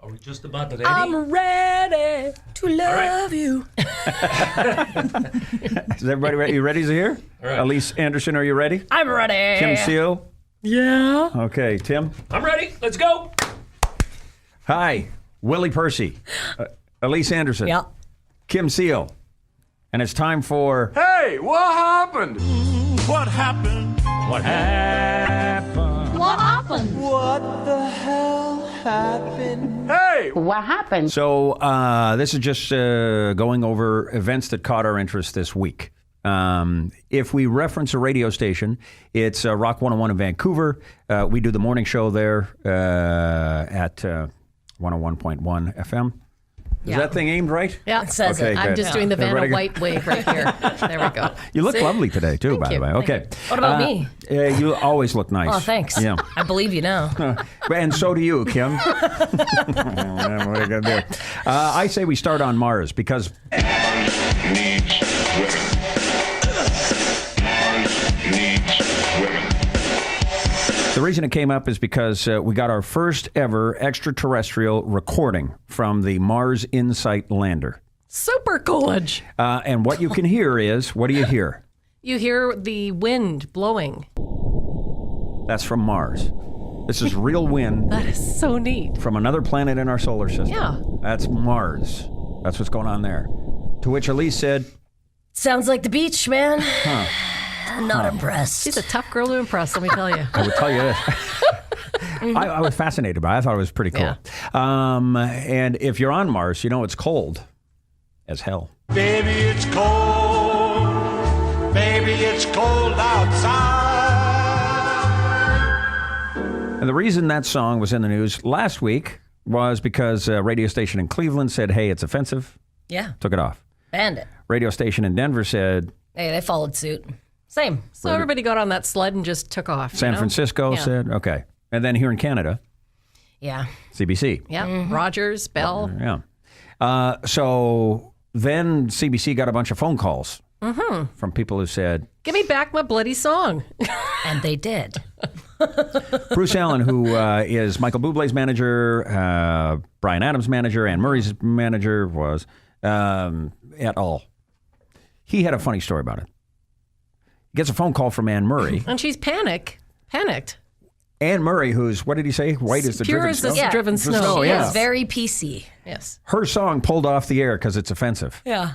Are we just about ready? I'm ready to love you. Is everybody ready? You ready to hear? All right. Elise Anderson, are you ready? I'm ready. Kim Seal? Yeah. Okay, Tim? I'm ready. Let's go. Hi, Willie Percy. Elise Anderson. Yeah. Kim Seal. And it's time for... Hey, what happened? What happened? What happened? What happened? What the hell happened? Hey! What happened? So this is just going over events that caught our interest this week. If we reference a radio station, it's Rock 101 in Vancouver. We do the morning show there at 101.1 FM. Is Yeah. that thing aimed right? Yeah, it says Okay, it. good. I'm just doing the Vanna Everybody White wave right here. There we go. You look See? lovely today, too, by the you. way. Thank Okay. you. What about me? You always look nice. Oh, thanks. Yeah. I believe you now. And so do you, Kim. What are you going to do? I say we start on Mars because... The reason it came up is because we got our first ever extraterrestrial recording from the Mars Insight lander. Super coolage. And what you can hear is, what do you hear? You hear the wind blowing. That's from Mars. This is real wind That is so neat. from another planet in our solar system. Yeah. That's Mars. That's what's going on there. To which Elise said, Sounds like the beach, man. I'm not impressed. She's a tough girl to impress, let me tell you. I would tell you this. I was fascinated by it. I thought it was pretty cool. Yeah. And if you're on Mars, you know it's cold as hell. Baby, it's cold. Baby, it's cold outside. And the reason that song was in the news last week was because a radio station in Cleveland said, hey, it's offensive. Yeah. Took it off. Banned it. Radio station in Denver said, Hey, they followed suit. Same. So everybody got on that sled and just took off. San Francisco Yeah. said, okay. And then here in Canada, Yeah. CBC. Yeah, Rogers, Bell. Yeah. So then CBC got a bunch of phone calls from people who said, Give me back my bloody song. And they did. Bruce Allen, who is Michael Bublé's manager, Bryan Adams' manager, Anne Murray's manager, was et al. He had a funny story about it. He gets a phone call from Anne Murray. And she's panicked. Anne Murray, who's, what did he say? White as the Pure driven as snow? the driven snow. snow, She yeah. is very PC. Yes. Her song pulled off the air because it's offensive. Yeah.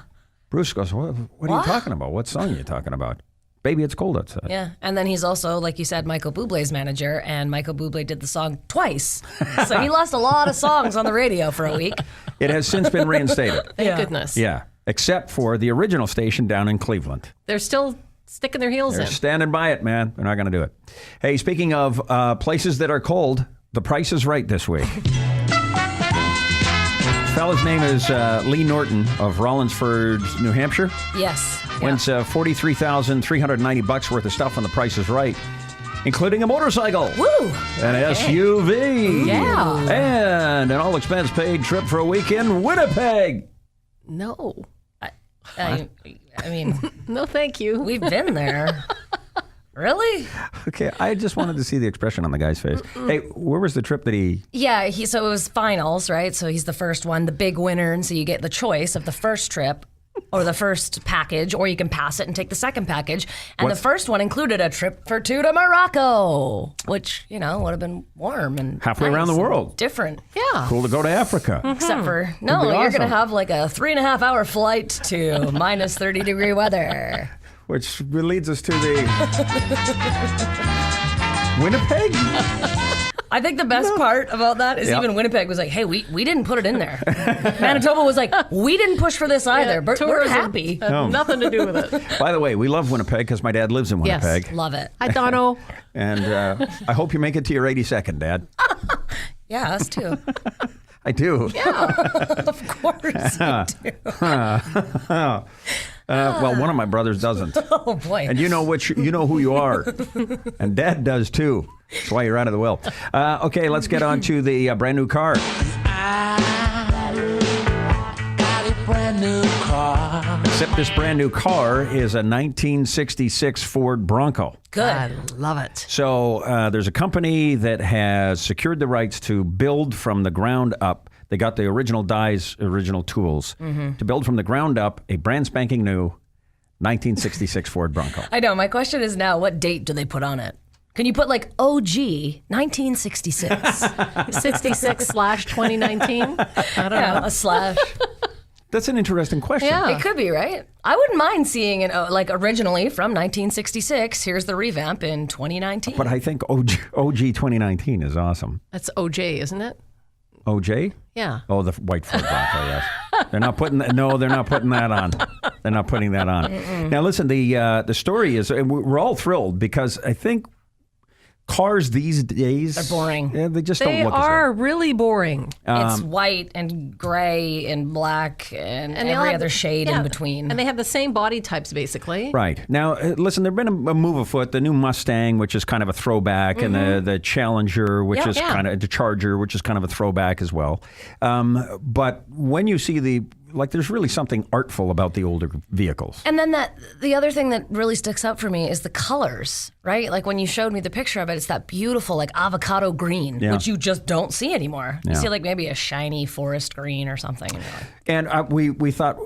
Bruce goes, what are you What? talking about? What song are you talking about? Baby, it's cold outside. Yeah. And then he's also, like you said, Michael Bublé's manager, and Michael Bublé did the song twice. So he lost a lot of songs on the radio for a week. It has since been reinstated. Thank goodness. Yeah, except for the original station down in Cleveland. They're still sticking their heels They're in. standing by it, man. They're not going to do it. Hey, speaking of places that are cold, the Price is Right this week. Fella's name is Lee Norton of Rollinsford, New Hampshire. Yes. Wins $43,390 worth of stuff on the Price is Right, including a motorcycle. Woo! An SUV. Yeah. And an all-expense paid trip for a week in Winnipeg. No. I mean, No, thank you. we've been there. Really? Okay, I just wanted to see the expression on the guy's face. Hey, where was the trip that he... Yeah, so it was finals, right? So he's the first one, the big winner, and so you get the choice of the first trip or the first package, or you can pass it and take the second package. And What? the first one included a trip for two to Morocco, which, would have been warm and Halfway nice around the and world. Different. Yeah. Cool to go to Africa. Except for, Would no, be you're awesome. going to have like a 3.5-hour flight to minus 30-degree weather. Which leads us to the... Winnipeg? I think the best part about that is Yep. even Winnipeg was like, hey, we didn't put it in there. Manitoba was like, we didn't push for this either, but we're tourism happy. had nothing to do with it. By the way, we love Winnipeg because my dad lives in Yes. Winnipeg. Love it. Hi, Dono. And I hope you make it to your 82nd, Dad. Yeah, us too. I do. Of course you do. Well, one of my brothers doesn't. Oh, boy. And you know who you are. And Dad does too. That's why you're out of the will. Okay, let's get on to the brand new car. I got it brand new car. Except this brand new car is a 1966 Ford Bronco. Good. I love it. So there's a company that has secured the rights to build from the ground up. They got the original dies, original tools to build from the ground up a brand spanking new 1966 Ford Bronco. I know. My question is now, what date do they put on it? Can you put like OG 1966? 66/2019. I don't know. A slash. That's an interesting question. Yeah. It could be, right? I wouldn't mind seeing it like originally from 1966. Here's the revamp in 2019. But I think OG 2019 is awesome. That's OJ, isn't it? OJ? Yeah. Oh, the white Ford Bronco, yes. They're not putting that. No, they're not putting that on. They're not putting that on. Now, listen. The story is, and we're all thrilled because I think cars these days They're boring. Yeah, they just They don't look are really boring. It's white and gray and black and they all every have other the- shade yeah, in between. And they have the same body types, basically. Right. Now, listen, there's been a move afoot. The new Mustang, which is kind of a throwback, and the Challenger, which is kind of the Charger, which is kind of a throwback as well. But when you see there's really something artful about the older vehicles. And then the other thing that really sticks out for me is the colors, right? Like when you showed me the picture of it, it's that beautiful like avocado green, Yeah. which you just don't see anymore. You Yeah. see like maybe a shiny forest green or something. And you're like, And we thought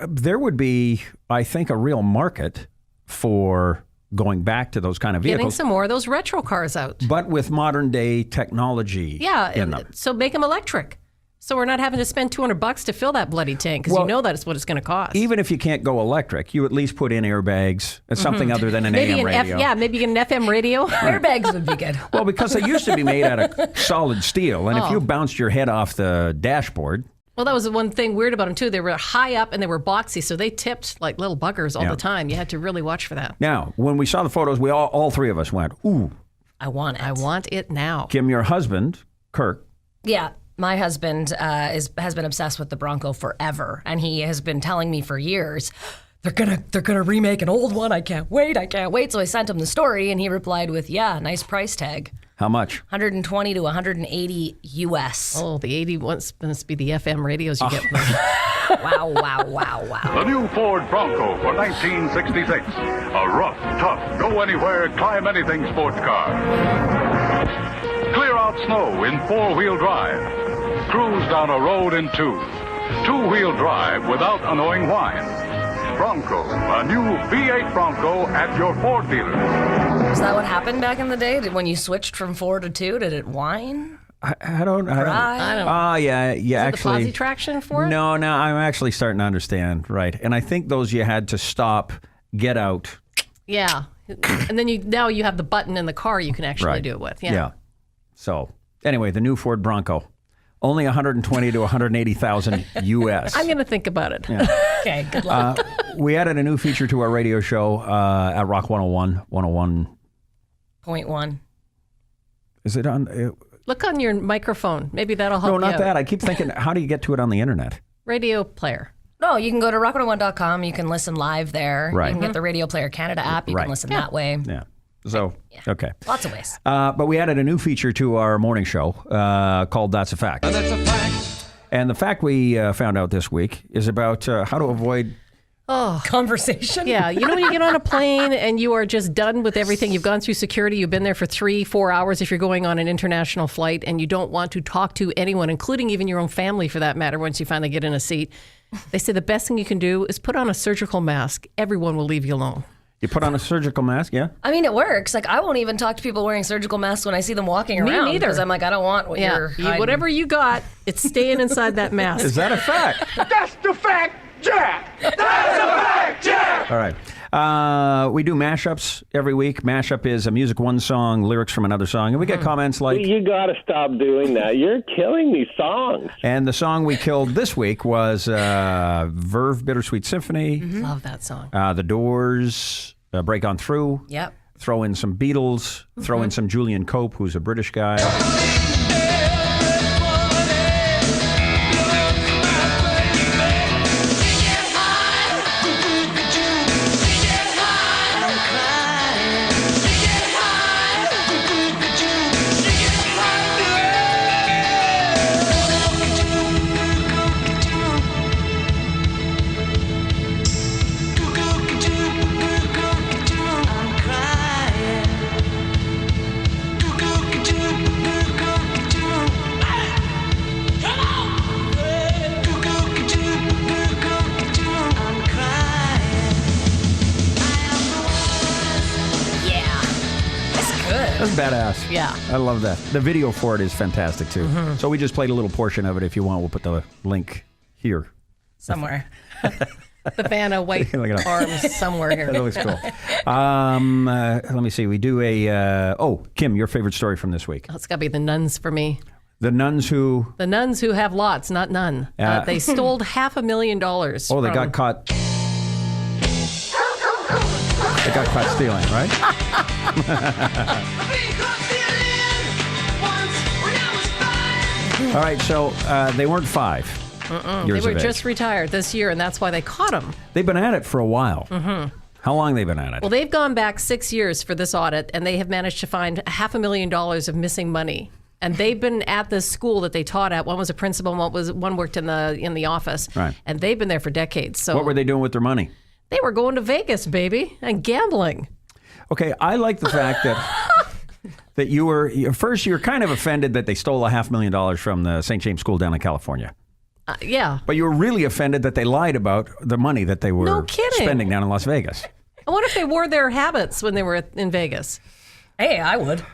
there would be, I think, a real market for going back to those kind of Getting vehicles, some more of those retro cars out. but with modern day technology Yeah. in them. So make them electric. So we're not having to spend $200 to fill that bloody tank because Well, you know that's what it's going to cost. Even if you can't go electric, you at least put in airbags. It's something other than an maybe AM an radio. maybe you get an FM radio. airbags would be good. Well, because they used to be made out of solid steel, and if you bounced your head off the dashboard, Well, that was the one thing weird about them too. They were high up and they were boxy, so they tipped like little buggers all Yeah. the time. You had to really watch for that. now when we saw the photos, we all three of us went, "Ooh, I want it. I want it now. Kim, your husband, Kirk." Yeah. My husband has been obsessed with the Bronco forever, and he has been telling me for years, they're gonna remake an old one. I can't wait. So I sent him the story, and he replied with, "Yeah, nice price tag, How much? 120 to 180 US." Oh, the 80 must be the FM radios you get. Wow. The new Ford Bronco for 1966. A rough, tough, go anywhere, climb anything sports car. Clear out snow in four-wheel drive. Cruise down a road in two. Two-wheel drive without annoying whine. Bronco, a new V8 Bronco at your Ford dealer. Is that what happened back in the day? When you switched from 4 to 2, did it whine? I don't. Cry? I don't know. Oh, yeah, Is it actually. the posi traction for it? No, I'm actually starting to understand. Right, and I think those you had to stop, get out. Yeah. And then now you have the button in the car you can actually Right. do it with. Yeah. So anyway, the new Ford Bronco, only 120 to 180,000 US. I'm going to think about it. Okay, good luck. We added a new feature to our radio show at Rock 101. 101. Point one. Is it on? Look on your microphone. Maybe that'll help No, you not out. that. I keep thinking, how do you get to it on the internet? Radio player. No, you can go to rock101.com. You can listen live there. Right. You can get the Radio Player Canada app. You Right. can listen that way. Yeah. So, okay. Lots of ways. But we added a new feature to our morning show called That's a Fact. That's a fact. And the fact we found out this week is about how to avoid. Conversation. Yeah, you know when you get on a plane and you are just done with everything, you've gone through security, you've been there for 3-4 hours if you're going on an international flight, and you don't want to talk to anyone, including even your own family for that matter, once you finally get in a seat. They say the best thing you can do is put on a surgical mask. Everyone will leave you alone. You put on a surgical mask, yeah? I mean, it works. Like, I won't even talk to people wearing surgical masks when I see them walking Me around. neither. Because I'm like, I don't want what Yeah, you're hiding. whatever you got, it's staying inside that mask. Is that a fact? That's the fact, Jack! That's the fact, Jack! All right. We do mashups every week. Mashup is a music one song, lyrics from another song. And we get comments like, You got to stop doing that. You're killing these songs. and the song we killed this week was Verve Bittersweet Symphony, Love that song. The Doors, Break On Through. Yep. Throw in some Beatles, throw in some Julian Cope, who's a British guy. badass. Yeah. I love that. The video for it is fantastic, too. So we just played a little portion of it. If you want, we'll put the link here. Somewhere. The Vanna white Look it up. arms somewhere here. That looks cool. Let me see. We do Kim, your favorite story from this week. Oh, it's got to be the nuns for me. The nuns who... The nuns who have lots, not none. They stole $500,000. Oh, they got caught... They got caught stealing, right? All right, so they weren't 5 years They were of age. just retired this year, and that's why they caught them. They've been at it for a while. How long they been at it? Well, they've gone back 6 years for this audit, and they have managed to find $500,000 of missing money. And they've been at this school that they taught at. One was a principal, and one worked in the office. Right. And they've been there for decades. So What were they doing with their money? They were going to Vegas, baby, and gambling. Okay, I like the fact that you were kind of offended that they stole $500,000 from the St. James School down in California. Yeah. But you were really offended that they lied about the money that they were No kidding. spending down in Las Vegas. I wonder if they wore their habits when they were in Vegas. Hey, I would.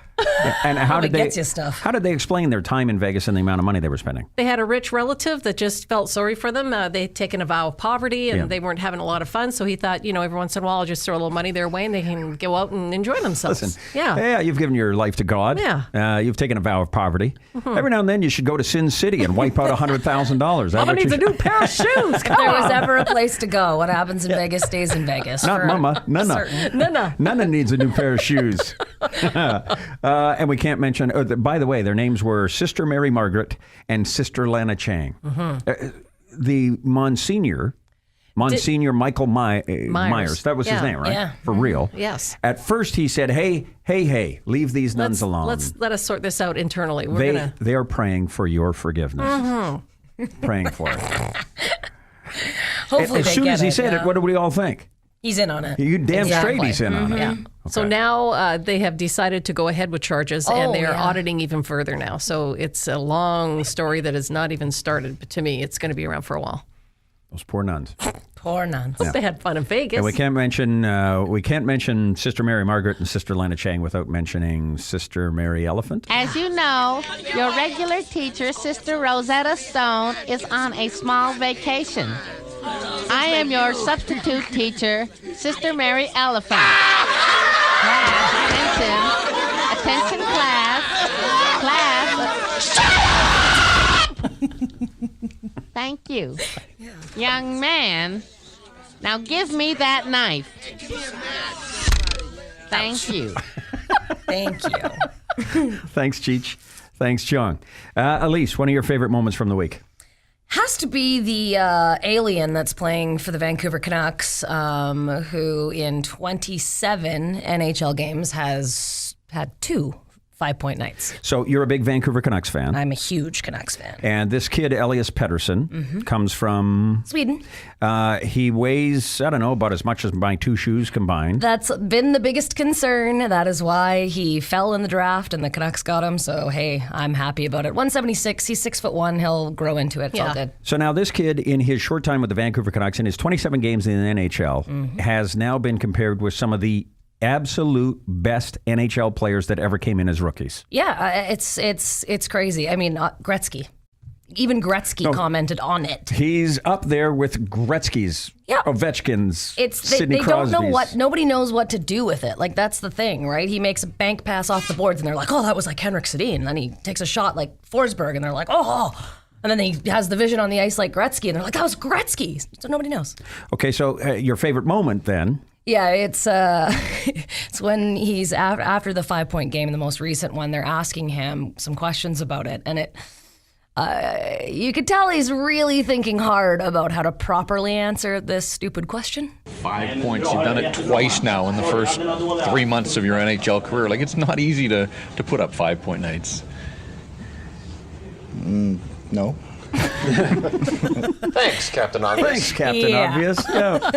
And how did they gets you stuff. How did they explain their time in Vegas and the amount of money they were spending? They had a rich relative that just felt sorry for them. They'd taken a vow of poverty, and they weren't having a lot of fun. So he thought, every once in a while, I'll just throw a little money their way, and they can go out and enjoy themselves. Listen, Yeah. you've given your life to God. Yeah. You've taken a vow of poverty. Every now and then, you should go to Sin City and wipe out $100,000. Mama needs a new pair of shoes. If there was ever a place to go, what happens in Vegas stays in Vegas. Not Mama, Nana. certain- Nana needs a new pair of shoes. And we can't mention, by the way, their names were Sister Mary Margaret and Sister Lana Chang. The Monsignor Michael Myers, that was his name, right? Yeah. For real. Yes. At first he said, hey, leave these nuns alone. Let us sort this out internally. They are praying for your forgiveness. Praying for it. Hopefully As they soon get as he it, said yeah. it, what do we all think? He's in on it. You damn straight Exactly. he's in on it. Yeah. Okay. So now they have decided to go ahead with charges, and they are yeah. auditing even further now. So it's a long story that has not even started. But to me, it's going to be around for a while. Those poor nuns. Poor nuns. They had fun in Vegas. And we can't mention Sister Mary Margaret and Sister Lana Chang without mentioning Sister Mary Elephant. As you know, your regular teacher, Sister Rosetta Stone, is on a small vacation. I am your substitute teacher, Sister Mary Elephant. Class, attention, class. Thank you. Young man, now give me that knife. Thank you. Thank you. Thanks, Cheech. Thanks, John. Elise, one of your favorite moments from the week? Has to be the alien that's playing for the Vancouver Canucks, who in 27 NHL games has had 2 5-point nights. So you're a big Vancouver Canucks fan. I'm a huge Canucks fan. And this kid, Elias Pettersson, comes from... Sweden. He weighs, I don't know, about as much as my 2 shoes combined. That's been the biggest concern. That is why he fell in the draft and the Canucks got him. So, hey, I'm happy about it. 176, he's 6'1". He'll grow into it. It's all good. So now this kid, in his short time with the Vancouver Canucks, in his 27 games in the NHL, has now been compared with some of the absolute best NHL players that ever came in as rookies. Yeah, it's crazy. I mean, Gretzky. Even Gretzky commented on it. He's up there with Gretzky's, Ovechkin's, Sidney they Crosby's. don't know nobody knows what to do with it. Like, that's the thing, right? He makes a bank pass off the boards and they're like, oh, that was like Henrik Sedin. And then he takes a shot like Forsberg and they're like, oh. And then he has the vision on the ice like Gretzky and they're like, that was Gretzky. So nobody knows. Okay, so your favorite moment then? Yeah, it's it's when he's after the 5-point game, the most recent one. They're asking him some questions about it, and you could tell he's really thinking hard about how to properly answer this stupid question. 5 points. You've done it twice now in the first 3 months of your NHL career. Like, it's not easy to put up 5-point nights. No. Thanks, Captain Obvious. Thanks, Captain Obvious. Yeah.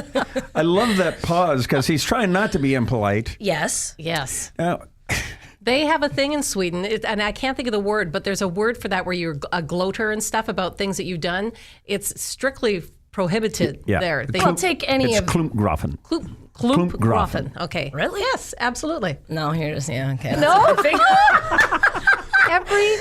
I love that pause because he's trying not to be impolite. Yes. They have a thing in Sweden, and I can't think of the word, but there's a word for that where you're a gloater and stuff about things that you've done. It's strictly prohibited Yeah. there. It's They Well, take any it's of Klumpgrafen. Klumpgrafen. Okay. Really? Yes, absolutely. No, here's okay. No. Every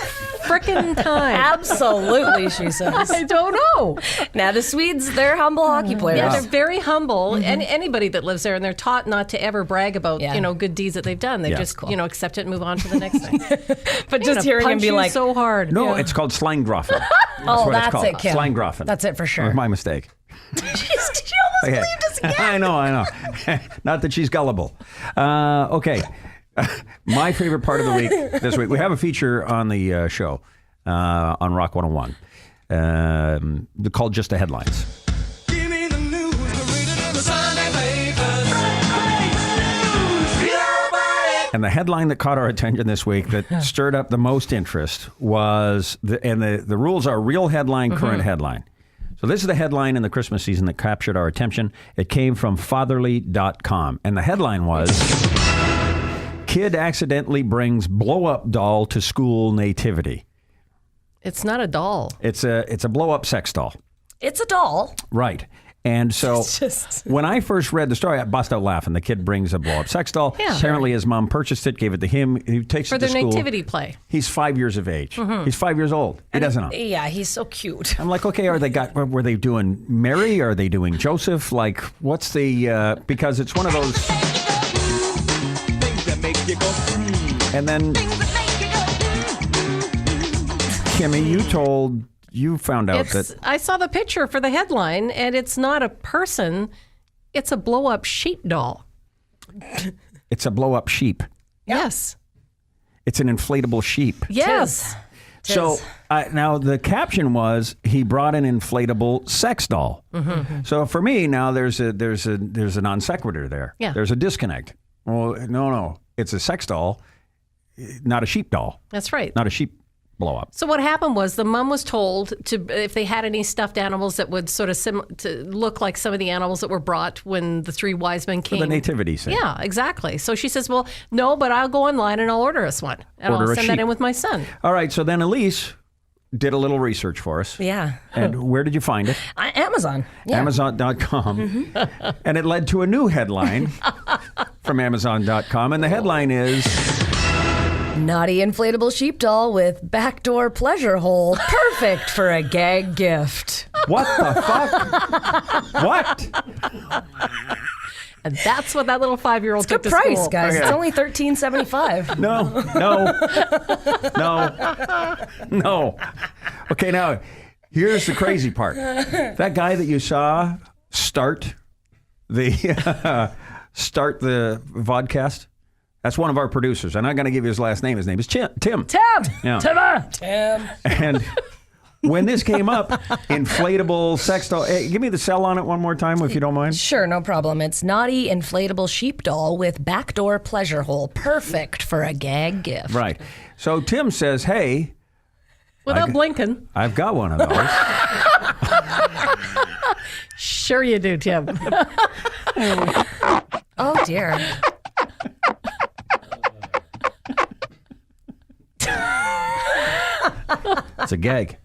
frickin' time. Absolutely, she says. I don't know. Now the Swedes, they're humble hockey players. Yeah, they're very humble, and anybody that lives there, and they're taught not to ever brag about Yeah. good deeds that they've done. They Yeah. just accept it and move on to the next thing. But just hearing him punch be you like, so hard. No, Yeah. it's called Slanggrafen. "Oh, what it's that's called. it, Kim. Slanggrafen. That's it for sure." My mistake. She almost Okay. believed us again. I know. Not that she's gullible. Okay. My favorite part of the week this week, we have a feature on the show on Rock 101 called Just the Headlines. Give me the news, read it in the Sunday papers. And the headline that caught our attention this week that stirred up the most interest was, the rules are real headline, current headline. So this is the headline in the Christmas season that captured our attention. It came from fatherly.com. And the headline was, Kid accidentally brings blow-up doll to school nativity. It's not a doll. It's a blow-up sex doll. It's a doll. Right. And so Just- when I first read the story, I bust out laughing. The kid brings a blow-up sex doll. Yeah. Apparently his mom purchased it, gave it to him. He takes For it to their school. nativity play. He's 5 years of age. He's 5 years old. He doesn't know. Yeah, he's so cute. I'm like, okay, were they doing Mary? Are they doing Joseph? Like, what's the, because it's one of those. Things that make you go, And then, Kimmy, you found out that. I saw the picture for the headline, and it's not a person. It's a blow-up sheep doll. It's a blow-up sheep. Yes. It's an inflatable sheep. Yes. So now the caption was he brought an inflatable sex doll. So for me now there's a non sequitur there. Yeah. There's a disconnect. Well, no, it's a sex doll, not a sheep doll, That's right. not a sheep blow up. So what happened was the mom was told to, if they had any stuffed animals that would sort of to look like some of the animals that were brought when the three wise men came. The nativity scene. Yeah, exactly. So she says, well, no, but I'll go online and I'll order us one. And Order I'll a send that sheep. in with my son. All right. So then Elise did a little research for us. Yeah. And where did you find it? Amazon. Yeah. Amazon.com. And it led to a new headline from Amazon.com. And the headline is, Naughty inflatable sheep doll with backdoor pleasure hole. Perfect for a gag gift. what the fuck? What? And that's what that little 5-year-old took Good to price, school. guys. Okay. It's only $13.75. No. Okay, now, here's the crazy part. That guy that you saw start the vodcast, that's one of our producers. I'm not going to give you his last name. His name is Tim. Tim. Yeah. Tim. And when this came up, inflatable sex doll. Hey, give me the cell on it one more time, if you don't mind. Sure, no problem. It's naughty inflatable sheep doll with backdoor pleasure hole. Perfect for a gag gift. Right. So Tim says, hey, Without blinking. I've got one of those. Sure you do, Tim. Oh, dear. It's a gag.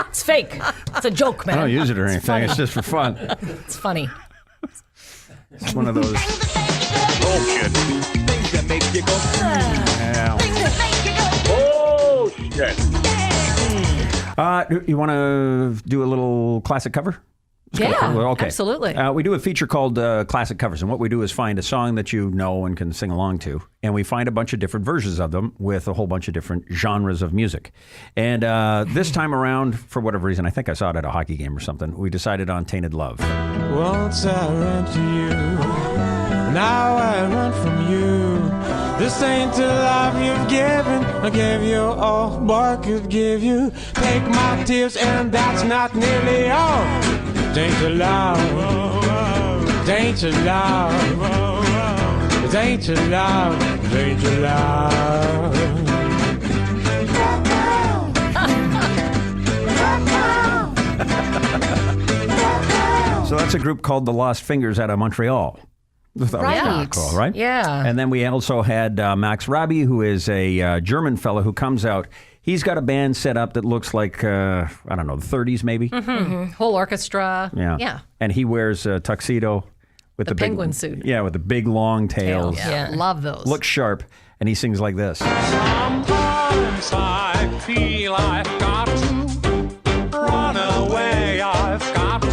It's fake. It's a joke, man. I don't use it or anything. It's just for fun. It's funny. It's one of those. Bullshit. things that make you go, Yeah. Oh, shit. You want to do a little classic cover? Yeah, Okay. absolutely. We do a feature called Classic Covers, and what we do is find a song that you know and can sing along to, and we find a bunch of different versions of them with a whole bunch of different genres of music. And this time around, for whatever reason, I think I saw it at a hockey game or something, we decided on Tainted Love. once I ran to you, now I run from you. This ain't the love you've given. I gave you all I could give you. Take my tears and that's not nearly all. Danger love, danger love, danger love, danger love. So that's a group called the Lost Fingers out of Montreal. That was Right. cool, right? Yeah. And then we also had Max Rabi, who is a German fellow who comes out. He's got a band set up that looks like, I don't know, the 30s maybe. Whole orchestra. Yeah. Yeah. And he wears a tuxedo with the penguin big, suit. Yeah, with the big long tails. Yeah. Love those. Looks sharp. And he sings like this. Sometimes I feel I've got to run away. I've got to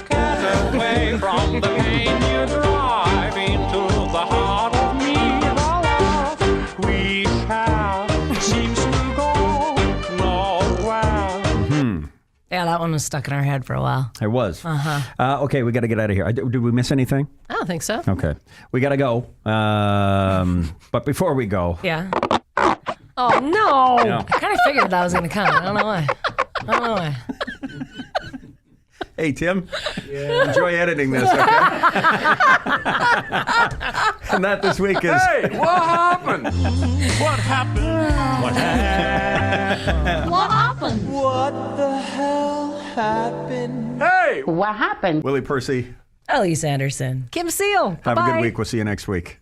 get away from the pain you drive into the heart of me. The love we share seems to go nowhere. Yeah, that one was stuck in our head for a while. It was. Okay, we got to get out of here. Did we miss anything? I don't think so. Okay. We got to go. But before we go. Yeah. Oh, no. Yeah. I kind of figured that was going to come. I don't know why. Hey, Tim. Enjoy editing this, okay? And that this week is... Hey, what happened? What happened? What happened? What happened? What the hell happened? Hey! What happened? Willie Percy. Elise Anderson. Kim Seal. Have a Bye. good week. We'll see you next week.